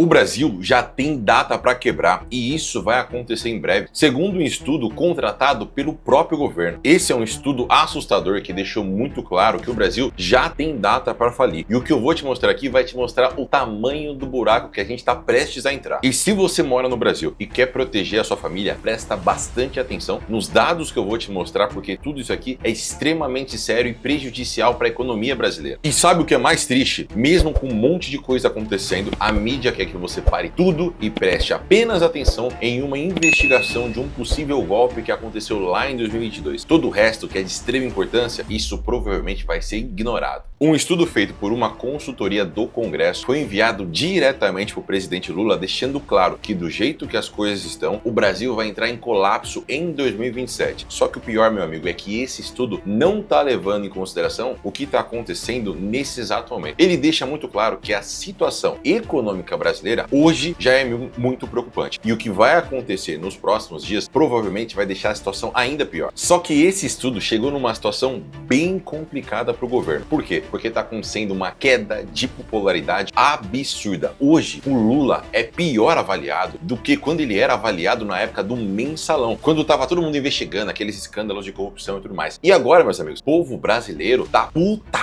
O Brasil já tem data para quebrar e isso vai acontecer em breve, segundo um estudo contratado pelo próprio governo. Esse é um estudo assustador que deixou muito claro que o Brasil já tem data para falir. E o que eu vou te mostrar aqui vai te mostrar o tamanho do buraco que a gente está prestes a entrar. E se você mora no Brasil e quer proteger a sua família, presta bastante atenção nos dados que eu vou te mostrar, porque tudo isso aqui é extremamente sério e prejudicial para a economia brasileira. E sabe o que é mais triste? Mesmo com um monte de coisa acontecendo, a mídia quer que você pare tudo e preste apenas atenção em uma investigação de um possível golpe que aconteceu lá em 2022. Todo o resto, que é de extrema importância, isso provavelmente vai ser ignorado. Um estudo feito por uma consultoria do Congresso foi enviado diretamente para o presidente Lula, deixando claro que do jeito que as coisas estão, o Brasil vai entrar em colapso em 2027. Só que o pior, meu amigo, é que esse estudo não está levando em consideração o que está acontecendo nesse exato momento. Ele deixa muito claro que a situação econômica brasileira hoje já é muito preocupante. E o que vai acontecer nos próximos dias provavelmente vai deixar a situação ainda pior. Só que esse estudo chegou numa situação bem complicada para o governo. Por quê? Porque está acontecendo uma queda de popularidade absurda. Hoje, o Lula é pior avaliado do que quando ele era avaliado na época do Mensalão, quando estava todo mundo investigando aqueles escândalos de corrupção e tudo mais. E agora, meus amigos, o povo brasileiro tá puta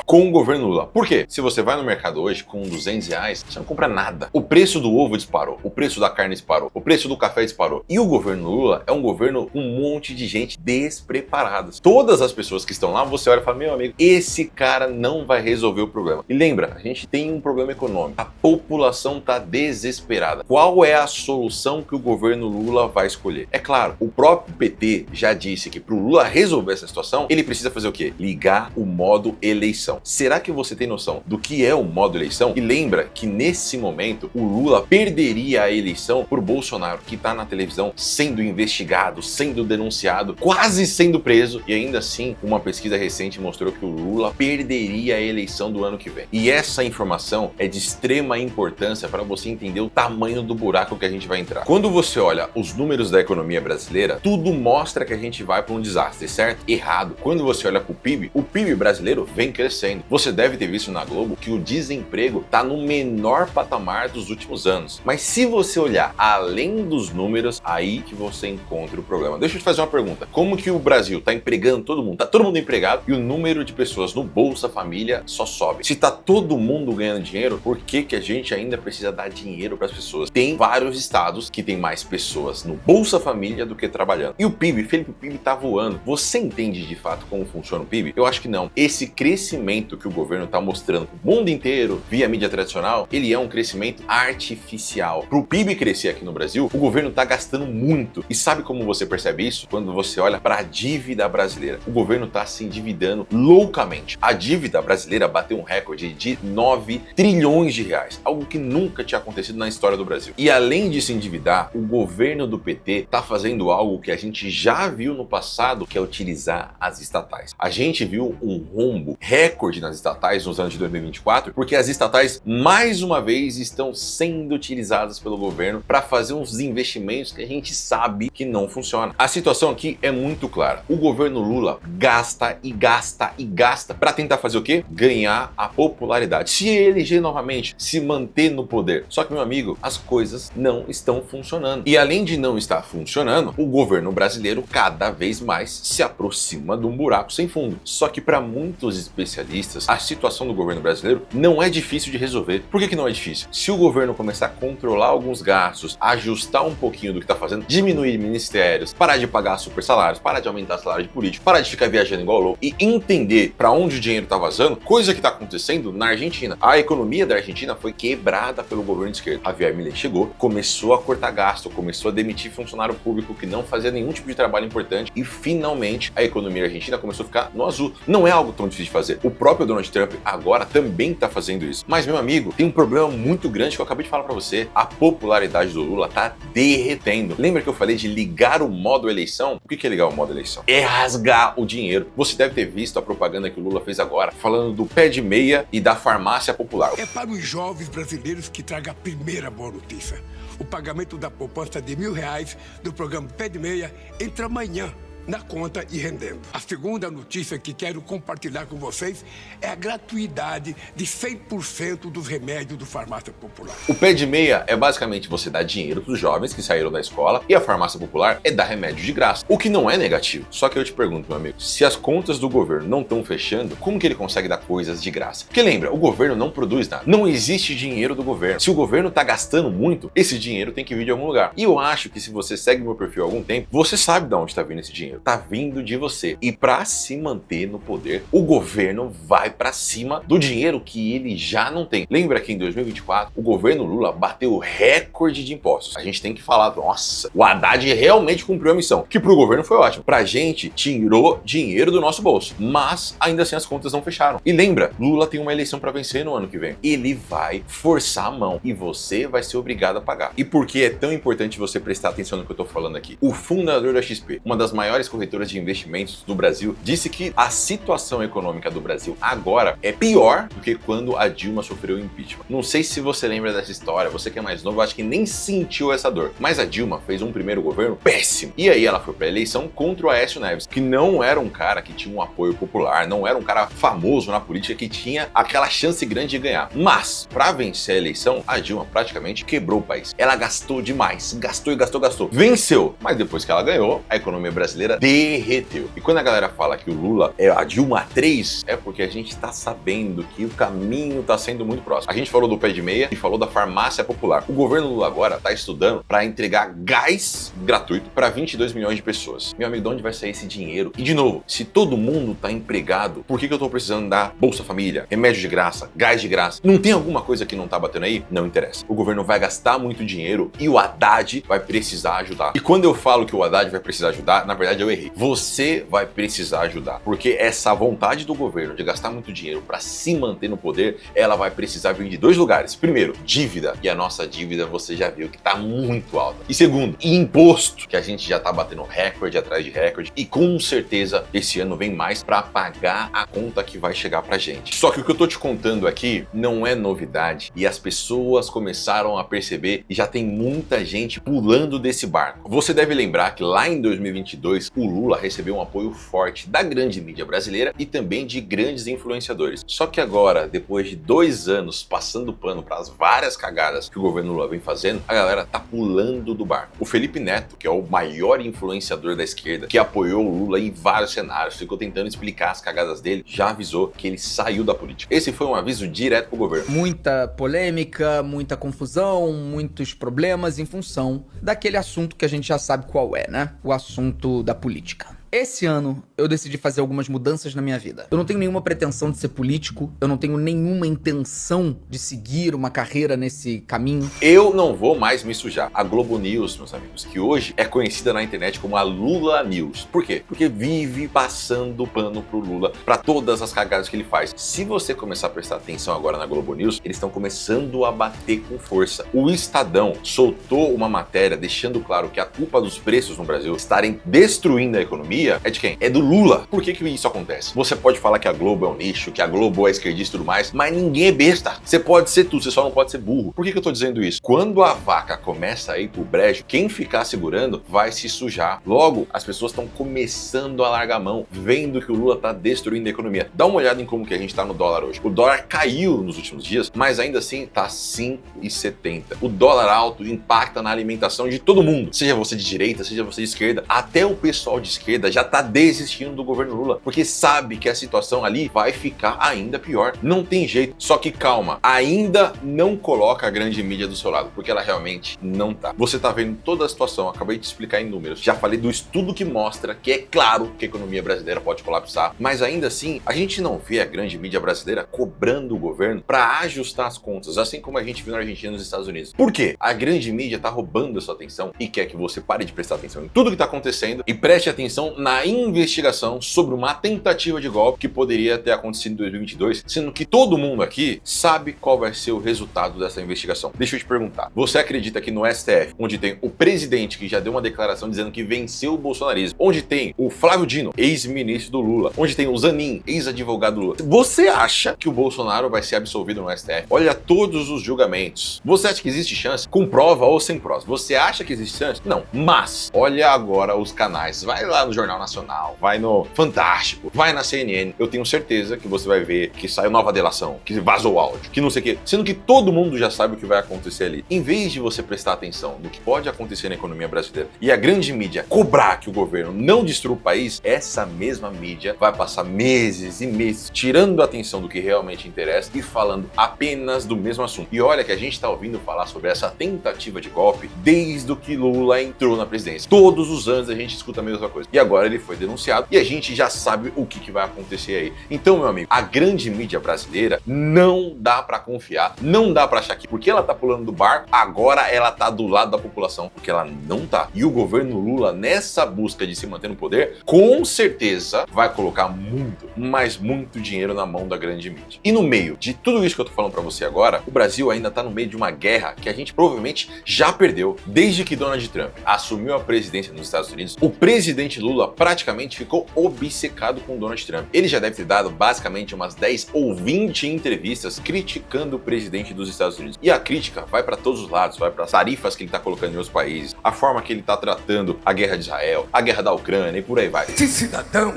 com o governo Lula. Por quê? Se você vai no mercado hoje com R$200, você não compra nada. O preço do ovo disparou, o preço da carne disparou, o preço do café disparou. E o governo Lula é um governo com um monte de gente despreparada. Todas as pessoas que estão lá, você olha e fala, meu amigo, esse cara não vai resolver o problema. E lembra, a gente tem um problema econômico. A população tá desesperada. Qual é a solução que o governo Lula vai escolher? É claro, o próprio PT já disse que pro Lula resolver essa situação, ele precisa fazer o quê? Ligar o modo eleição. Será que você tem noção do que é o modo eleição? E lembra que nesse momento o Lula perderia a eleição por Bolsonaro, que está na televisão sendo investigado, sendo denunciado, quase sendo preso, e ainda assim uma pesquisa recente mostrou que o Lula perderia a eleição do ano que vem. E essa informação é de extrema importância para você entender o tamanho do buraco que a gente vai entrar. Quando você olha os números da economia brasileira, tudo mostra que a gente vai para um desastre, certo? Errado. Quando você olha para o PIB brasileiro vem crescendo. Você deve ter visto na Globo que o desemprego está no menor patamar dos últimos anos. Mas se você olhar além dos números, aí que você encontra o problema. Deixa eu te fazer uma pergunta. Como que o Brasil está empregando todo mundo? Está todo mundo empregado e o número de pessoas no Bolsa Família só sobe. Se está todo mundo ganhando dinheiro, por que a gente ainda precisa dar dinheiro para as pessoas? Tem vários estados que tem mais pessoas no Bolsa Família do que trabalhando. E o PIB, Felipe, o PIB está voando. Você entende de fato como funciona o PIB? Eu acho que não. Esse crescimento que o governo está mostrando para o mundo inteiro via mídia tradicional, ele é um crescimento artificial. Para o PIB crescer aqui no Brasil, o governo está gastando muito. E sabe como você percebe isso? Quando você olha para a dívida brasileira. O governo está se endividando loucamente. A dívida brasileira bateu um recorde de 9 trilhões de reais, algo que nunca tinha acontecido na história do Brasil. E além de se endividar, o governo do PT está fazendo algo que a gente já viu no passado, que é utilizar as estatais. A gente viu um rombo recorde nas estatais nos anos de 2024, porque as estatais mais uma vez estão sendo utilizadas pelo governo para fazer uns investimentos que a gente sabe que não funcionam. A situação aqui é muito clara. O governo Lula gasta e gasta e gasta para tentar fazer o quê? Ganhar a popularidade, se eleger novamente, se manter no poder. Só que, meu amigo, as coisas não estão funcionando. E além de não estar funcionando, o governo brasileiro cada vez mais se aproxima de um buraco sem fundo. Só que para muitos especialistas, a situação do governo brasileiro não é difícil de resolver. Por que não é difícil? Se o governo começar a controlar alguns gastos, ajustar um pouquinho do que está fazendo, diminuir ministérios, parar de pagar super salários, parar de aumentar salário de político, parar de ficar viajando igual louco e entender para onde o dinheiro está vazando, coisa que está acontecendo na Argentina. A economia da Argentina foi quebrada pelo governo de esquerda. A Javier Milei chegou, começou a cortar gasto, começou a demitir funcionário público que não fazia nenhum tipo de trabalho importante e finalmente a economia argentina começou a ficar no azul. Não é algo tão difícil de fazer. O próprio Donald Trump agora também está fazendo isso. Mas, meu amigo, tem um problema muito grande que eu acabei de falar para você. A popularidade do Lula tá derretendo. Lembra que eu falei de ligar o modo eleição? O que é ligar o modo eleição? É rasgar o dinheiro. Você deve ter visto a propaganda que o Lula fez agora, falando do pé de meia e da farmácia popular. É para os jovens brasileiros que traga a primeira boa notícia. O pagamento da proposta de R$1.000 do programa Pé de Meia entra amanhã. na conta e rendendo. A segunda notícia que quero compartilhar com vocês é a gratuidade de 100% dos remédios do Farmácia Popular. O pé de meia é basicamente você dar dinheiro para os jovens que saíram da escola e a Farmácia Popular é dar remédio de graça, o que não é negativo. Só que eu te pergunto, meu amigo, se as contas do governo não estão fechando, como que ele consegue dar coisas de graça? Porque lembra, o governo não produz nada, não existe dinheiro do governo. Se o governo tá gastando muito, esse dinheiro tem que vir de algum lugar. E eu acho que se você segue meu perfil há algum tempo, você sabe de onde está vindo esse dinheiro. Tá vindo de você. E para se manter no poder, o governo vai para cima do dinheiro que ele já não tem. Lembra que em 2024 o governo Lula bateu recorde de impostos. A gente tem que falar, nossa, o Haddad realmente cumpriu a missão, que pro governo foi ótimo. Pra gente, tirou dinheiro do nosso bolso. Mas ainda assim as contas não fecharam. E lembra, Lula tem uma eleição para vencer no ano que vem. Ele vai forçar a mão e você vai ser obrigado a pagar. E por que é tão importante você prestar atenção no que eu tô falando aqui? O fundador da XP, uma das maiores corretoras de investimentos do Brasil, disse que a situação econômica do Brasil agora é pior do que quando a Dilma sofreu o impeachment. Não sei se você lembra dessa história, você que é mais novo, acho que nem sentiu essa dor. Mas a Dilma fez um primeiro governo péssimo. E aí ela foi pra eleição contra o Aécio Neves, que não era um cara que tinha um apoio popular, não era um cara famoso na política que tinha aquela chance grande de ganhar. Mas, pra vencer a eleição, a Dilma praticamente quebrou o país. Ela gastou demais, gastou e gastou, gastou. Venceu, mas depois que ela ganhou, a economia brasileira derreteu. E quando a galera fala que o Lula é a Dilma 3, é porque a gente tá sabendo que o caminho tá sendo muito próximo. A gente falou do pé de meia e falou da farmácia popular. O governo Lula agora tá estudando para entregar gás gratuito para 22 milhões de pessoas. Meu amigo, de onde vai sair esse dinheiro? E de novo, se todo mundo tá empregado, por que eu tô precisando dar Bolsa Família, remédio de graça, gás de graça? Não tem alguma coisa que não tá batendo aí? Não interessa. O governo vai gastar muito dinheiro e o Haddad vai precisar ajudar. E quando eu falo que o Haddad vai precisar ajudar, na verdade eu errei. Você vai precisar ajudar, porque essa vontade do governo de gastar muito dinheiro para se manter no poder, ela vai precisar vir de dois lugares. Primeiro, dívida. E a nossa dívida você já viu que tá muito alta. E segundo, imposto, que a gente já tá batendo recorde atrás de recorde. E com certeza esse ano vem mais para pagar a conta que vai chegar pra gente. Só que o que eu tô te contando aqui não é novidade e as pessoas começaram a perceber e já tem muita gente pulando desse barco. Você deve lembrar que lá em 2022 o Lula recebeu um apoio forte da grande mídia brasileira e também de grandes influenciadores. Só que agora, depois de 2 anos passando pano para as várias cagadas que o governo Lula vem fazendo, a galera tá pulando do barco. O Felipe Neto, que é o maior influenciador da esquerda, que apoiou o Lula em vários cenários, ficou tentando explicar as cagadas dele, já avisou que ele saiu da política. Esse foi um aviso direto pro governo. Muita polêmica, muita confusão, muitos problemas em função daquele assunto que a gente já sabe qual é, né? O assunto da política. Esse ano, eu decidi fazer algumas mudanças na minha vida. Eu não tenho nenhuma pretensão de ser político, eu não tenho nenhuma intenção de seguir uma carreira nesse caminho. Eu não vou mais me sujar. A Globo News, meus amigos, que hoje é conhecida na internet como a Lula News. Por quê? Porque vive passando pano pro Lula, pra todas as cagadas que ele faz. Se você começar a prestar atenção agora na Globo News, eles estão começando a bater com força. O Estadão soltou uma matéria deixando claro que a culpa dos preços no Brasil estarem destruindo a economia é de quem? É do Lula. Por que isso acontece? Você pode falar que a Globo é um lixo, que a Globo é esquerdista e tudo mais, mas ninguém é besta. Você pode ser tudo, você só não pode ser burro. Por que eu tô dizendo isso? Quando a vaca começa a ir pro brejo, quem ficar segurando vai se sujar. Logo, as pessoas estão começando a largar a mão, vendo que o Lula tá destruindo a economia. Dá uma olhada em como que a gente tá no dólar hoje. O dólar caiu nos últimos dias, mas ainda assim tá 5,70. O dólar alto impacta na alimentação de todo mundo. Seja você de direita, seja você de esquerda. Até o pessoal de esquerda já tá desistindo do governo Lula, porque sabe que a situação ali vai ficar ainda pior. Não tem jeito. Só que calma, ainda não coloca a grande mídia do seu lado, porque ela realmente não tá. Você tá vendo toda a situação, acabei de explicar em números. Já falei do estudo que mostra que é claro que a economia brasileira pode colapsar, mas ainda assim, a gente não vê a grande mídia brasileira cobrando o governo para ajustar as contas, assim como a gente viu na Argentina e nos Estados Unidos. Por quê? A grande mídia tá roubando a sua atenção e quer que você pare de prestar atenção em tudo que tá acontecendo e preste atenção na investigação sobre uma tentativa de golpe que poderia ter acontecido em 2022, sendo que todo mundo aqui sabe qual vai ser o resultado dessa investigação. Deixa eu te perguntar, você acredita que no STF, onde tem o presidente que já deu uma declaração dizendo que venceu o bolsonarismo, onde tem o Flávio Dino, ex-ministro do Lula, onde tem o Zanin, ex-advogado do Lula, você acha que o Bolsonaro vai ser absolvido no STF? Olha todos os julgamentos. Você acha que existe chance? Com prova ou sem prova? Você acha que existe chance? Não. Mas, olha agora os canais. Vai lá no Jornal Jornal Nacional, vai no Fantástico, vai na CNN, eu tenho certeza que você vai ver que saiu nova delação, que vazou áudio, que não sei o quê. Sendo que todo mundo já sabe o que vai acontecer ali. Em vez de você prestar atenção no que pode acontecer na economia brasileira e a grande mídia cobrar que o governo não destrua o país, essa mesma mídia vai passar meses e meses tirando a atenção do que realmente interessa e falando apenas do mesmo assunto. E olha que a gente tá ouvindo falar sobre essa tentativa de golpe desde que Lula entrou na presidência. Todos os anos a gente escuta a mesma coisa. E agora ele foi denunciado e a gente já sabe o que vai acontecer aí. Então, meu amigo, a grande mídia brasileira não dá pra confiar, não dá pra achar que porque ela tá pulando do barco, agora ela tá do lado da população, porque ela não tá. E o governo Lula, nessa busca de se manter no poder, com certeza vai colocar muito, mas muito dinheiro na mão da grande mídia. E no meio de tudo isso que eu tô falando pra você agora, o Brasil ainda tá no meio de uma guerra que a gente provavelmente já perdeu desde que Donald Trump assumiu a presidência nos Estados Unidos. O presidente Lula praticamente ficou obcecado com Donald Trump. Ele já deve ter dado basicamente umas 10 ou 20 entrevistas criticando o presidente dos Estados Unidos. E a crítica vai para todos os lados, vai para as tarifas que ele tá colocando em outros países, a forma que ele tá tratando a guerra de Israel, a guerra da Ucrânia e por aí vai. Esse cidadão,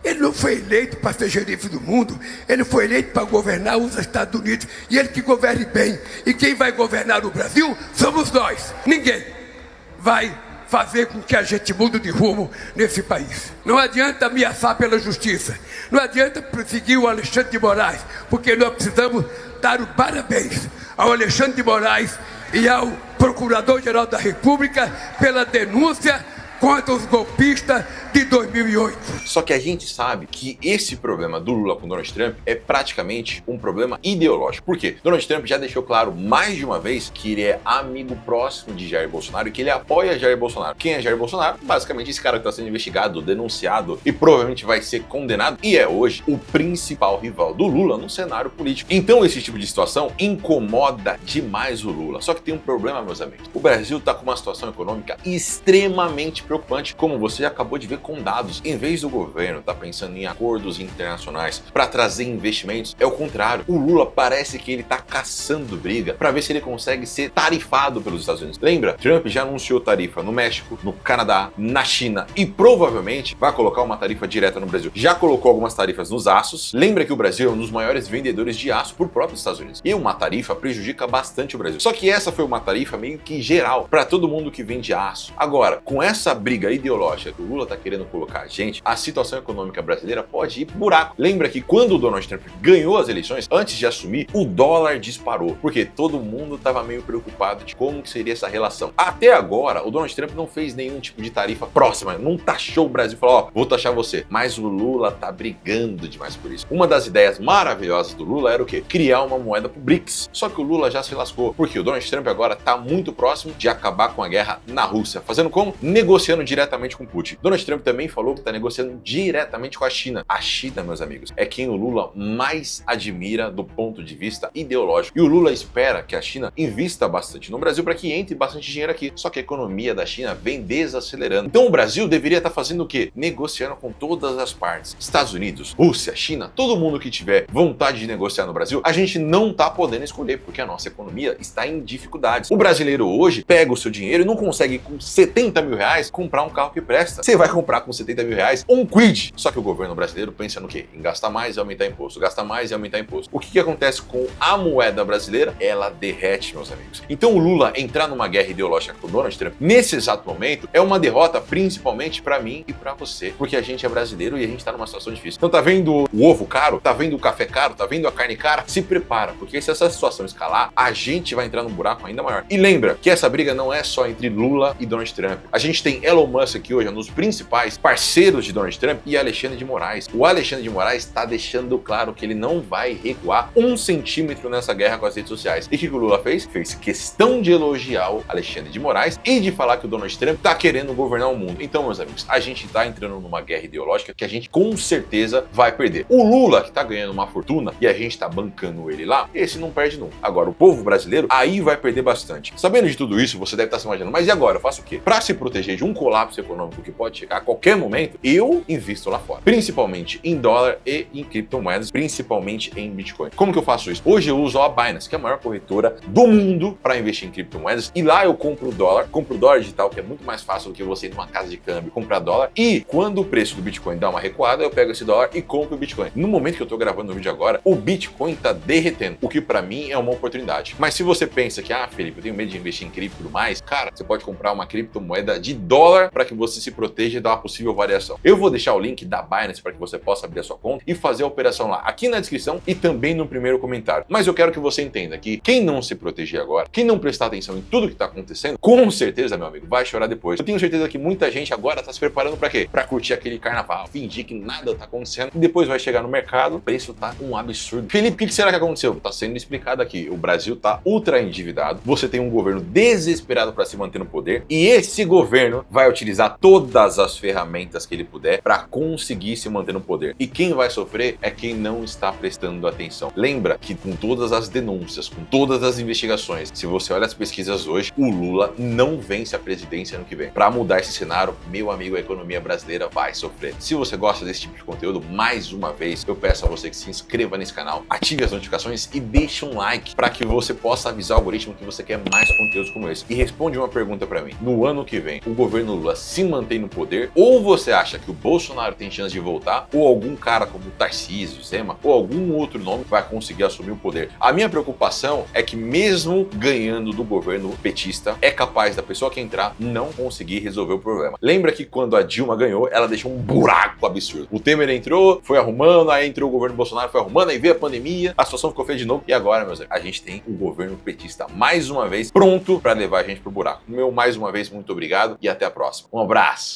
ele não foi eleito para ser xerife do mundo, ele foi eleito para governar os Estados Unidos, e ele que governe bem. E quem vai governar o Brasil somos nós. Ninguém vai fazer com que a gente mude de rumo nesse país. Não adianta ameaçar pela justiça, não adianta perseguir o Alexandre de Moraes, porque nós precisamos dar os parabéns ao Alexandre de Moraes e ao Procurador-Geral da República pela denúncia contra os golpistas de 2008. Só que a gente sabe que esse problema do Lula com Donald Trump é praticamente um problema ideológico. Por quê? Donald Trump já deixou claro mais de uma vez que ele é amigo próximo de Jair Bolsonaro e que ele apoia Jair Bolsonaro. Quem é Jair Bolsonaro? Basicamente esse cara que está sendo investigado, denunciado e provavelmente vai ser condenado e é hoje o principal rival do Lula no cenário político. Então esse tipo de situação incomoda demais o Lula. Só que tem um problema, meus amigos. O Brasil está com uma situação econômica extremamente preocupante, como você já acabou de ver com dados. Em vez do governo estar pensando em acordos internacionais para trazer investimentos, é o contrário. O Lula parece que ele está caçando briga para ver se ele consegue ser tarifado pelos Estados Unidos. Lembra? Trump já anunciou tarifa no México, no Canadá, na China e provavelmente vai colocar uma tarifa direta no Brasil. Já colocou algumas tarifas nos aços. Lembra que o Brasil é um dos maiores vendedores de aço por próprios Estados Unidos. E uma tarifa prejudica bastante o Brasil. Só que essa foi uma tarifa meio que geral para todo mundo que vende aço. Agora, com essa briga ideológica que o Lula tá querendo colocar a gente, a situação econômica brasileira pode ir pro buraco. Lembra que quando o Donald Trump ganhou as eleições, antes de assumir, o dólar disparou, porque todo mundo tava meio preocupado de como que seria essa relação. Até agora, o Donald Trump não fez nenhum tipo de tarifa próxima, não taxou o Brasil e falou, ó, vou taxar você. Mas o Lula tá brigando demais por isso. Uma das ideias maravilhosas do Lula era o quê? Criar uma moeda pro BRICS. Só que o Lula já se lascou, porque o Donald Trump agora tá muito próximo de acabar com a guerra na Rússia. Fazendo como? Negociando diretamente com Putin. Donald Trump também falou que está negociando diretamente com a China. A China, meus amigos, é quem o Lula mais admira do ponto de vista ideológico. E o Lula espera que a China invista bastante no Brasil para que entre bastante dinheiro aqui. Só que a economia da China vem desacelerando. Então o Brasil deveria estar fazendo o quê? Negociando com todas as partes. Estados Unidos, Rússia, China, todo mundo que tiver vontade de negociar no Brasil, a gente não está podendo escolher, porque a nossa economia está em dificuldades. O brasileiro hoje pega o seu dinheiro e não consegue com 70 mil reais comprar um carro que presta. Você vai comprar com 70 mil reais um Kwid. Só que o governo brasileiro pensa no quê? Em gastar mais e aumentar imposto. Gastar mais e aumentar imposto. O que acontece com a moeda brasileira? Ela derrete, meus amigos. Então o Lula entrar numa guerra ideológica com o Donald Trump nesse exato momento é uma derrota principalmente pra mim e pra você. Porque a gente é brasileiro e a gente tá numa situação difícil. Então tá vendo o ovo caro? Tá vendo o café caro? Tá vendo a carne cara? Se prepara, porque se essa situação escalar, a gente vai entrar num buraco ainda maior. E lembra que essa briga não é só entre Lula e Donald Trump. A gente tem Elon Musk aqui hoje, um dos principais parceiros de Donald Trump, e Alexandre de Moraes. O Alexandre de Moraes está deixando claro que ele não vai recuar 1 centímetro nessa guerra com as redes sociais. E o que o Lula fez? Fez questão de elogiar o Alexandre de Moraes e de falar que o Donald Trump tá querendo governar o mundo. Então, meus amigos, a gente tá entrando numa guerra ideológica que a gente com certeza vai perder. O Lula, que tá ganhando uma fortuna e a gente tá bancando ele lá, esse não perde nunca. Agora, o povo brasileiro, aí vai perder bastante. Sabendo de tudo isso, você deve estar se imaginando, mas e agora? Eu faço o quê? Para se proteger de um colapso econômico que pode chegar, qualquer momento, eu invisto lá fora. Principalmente em dólar e em criptomoedas, principalmente em Bitcoin. Como que eu faço isso? Hoje eu uso a Binance, que é a maior corretora do mundo para investir em criptomoedas, e lá eu compro dólar digital, que é muito mais fácil do que você ir numa casa de câmbio comprar dólar, e quando o preço do Bitcoin dá uma recuada, eu pego esse dólar e compro o Bitcoin. No momento que eu tô gravando o vídeo agora, o Bitcoin tá derretendo, o que para mim é uma oportunidade. Mas se você pensa que, Felipe, eu tenho medo de investir em cripto e tudo mais, cara, você pode comprar uma criptomoeda de dólar para que você se proteja da possível variação. Eu vou deixar o link da Binance para que você possa abrir a sua conta e fazer a operação lá, aqui na descrição e também no primeiro comentário. Mas eu quero que você entenda que quem não se proteger agora, quem não prestar atenção em tudo que está acontecendo, com certeza, meu amigo, vai chorar depois. Eu tenho certeza que muita gente agora está se preparando para quê? Para curtir aquele carnaval, fingir que nada está acontecendo e depois vai chegar no mercado, o preço tá um absurdo. Felipe, o que será que aconteceu? Tá sendo explicado aqui. O Brasil tá ultra endividado, você tem um governo desesperado para se manter no poder e esse governo vai utilizar todas as ferramentas que ele puder para conseguir se manter no poder. E quem vai sofrer é quem não está prestando atenção. Lembra que com todas as denúncias, com todas as investigações, se você olha as pesquisas hoje, o Lula não vence a presidência ano que vem. Para mudar esse cenário, meu amigo, a economia brasileira vai sofrer. Se você gosta desse tipo de conteúdo, mais uma vez, eu peço a você que se inscreva nesse canal, ative as notificações e deixe um like para que você possa avisar o algoritmo que você quer mais conteúdos como esse. E responde uma pergunta para mim. No ano que vem, o governo Lula se mantém no poder ou você acha que o Bolsonaro tem chance de voltar ou algum cara como Tarcísio, Zema ou algum outro nome vai conseguir assumir o poder? A minha preocupação é que mesmo ganhando do governo petista, é capaz da pessoa que entrar não conseguir resolver o problema. Lembra que quando a Dilma ganhou, ela deixou um buraco absurdo. O Temer entrou, foi arrumando, aí entrou o governo Bolsonaro, foi arrumando, aí veio a pandemia, a situação ficou feia de novo. E agora, meus amigos, a gente tem um governo petista mais uma vez pronto para levar a gente pro buraco. Mais uma vez, muito obrigado e até a próxima. Um abraço!